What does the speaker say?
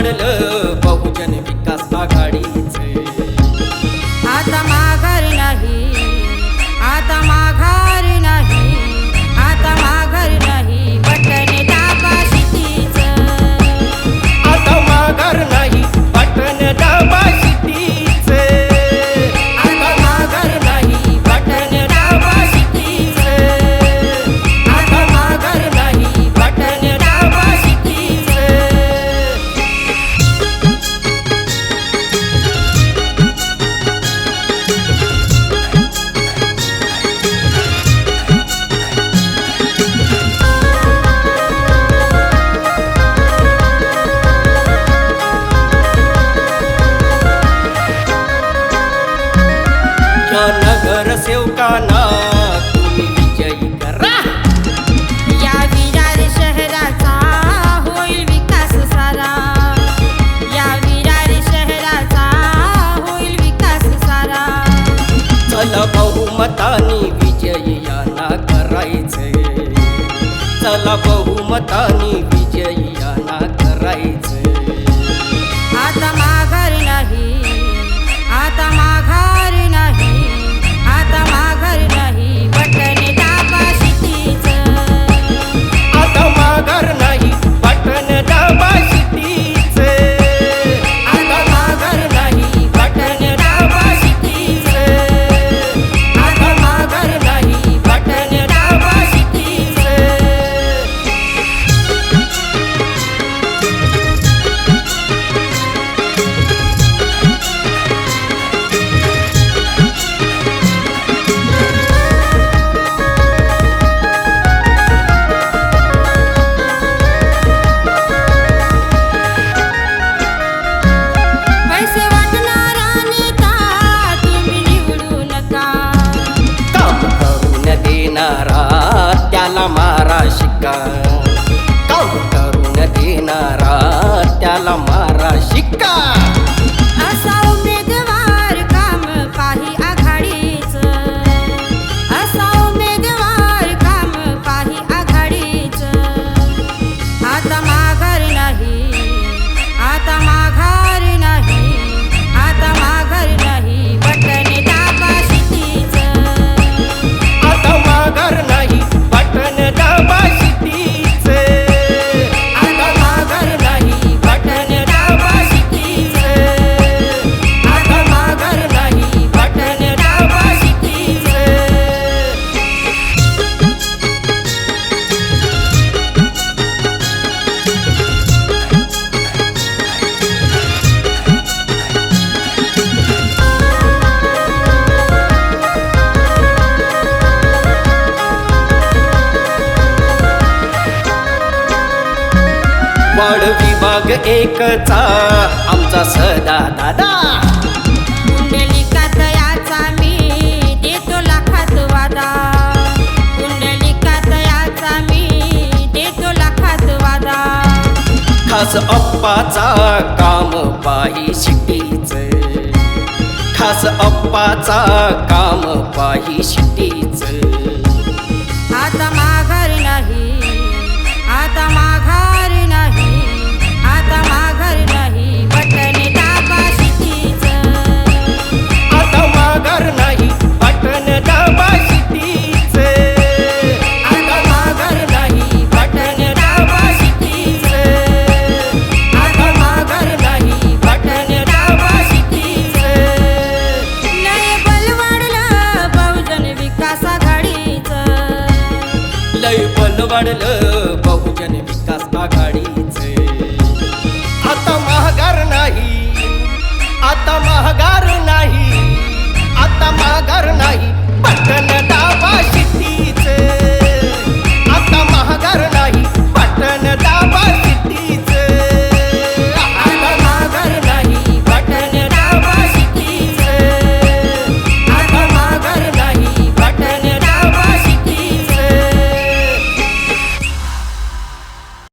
काढलं बहुजन विकास आघाडीचे. आता माघार नाही, आता माघार नाही, आता माघार नाही, बटन दाबा शिटीचं. आता माघार नाही, बटन दाबा शिटीचे. आता माघार नाही, बटन दाबा शिटीचे. आता माघार नाही, बटन दाबा शिटीचे. या नगरसेवकांना तुम्ही विजयी करा. या विरार शहराचा होईल विकास सारा, या विरार शहराचा होईल विकास सारा. चला बहुमतानी विजयी यांना करायचे. चला बहुमतानी विजयी यांना करायचे. आता माघार नाही, आता माघार नाही, आता माघार नाही, बटन दाबा शिटीचं. आता माघार नाही, बटन दाबा शिटीचे. आता माघार नाही, बटन दाबा शिटीचे. आता माघार नाही, बटन दाबा शिटीचे. पैसे वाटणारा नेता तुम्ही निवडू नका. काम करून देणारा त्याला मारा शिक्का. काम करून देणारा त्याला मारा शिक्का. असा उमेदवार काम पाही आघाडीचं, असा उमेदवार काम पाही आघाडीचं. आता माघार नाही, आता माघार नाही, आता माघार नाही, बटन दाबा शिटीचं. आता माघार नाही, बटन दाबा शिटीचे. आता माघार नाही, बटन दाबा शिटीचे. आता माघार नाही, बटन दाबा शिटीचे. वार्ड विभाग एकचा आमचा सदा दादा. कुंडलिकात याचा मी देतो लाखात वादा, कुंडलिकात याचा मी देतो लाखात वादा. खास अप्पाचा काम पाही शिटीचे. खास अप्पाचा काम पाही शिटीचे.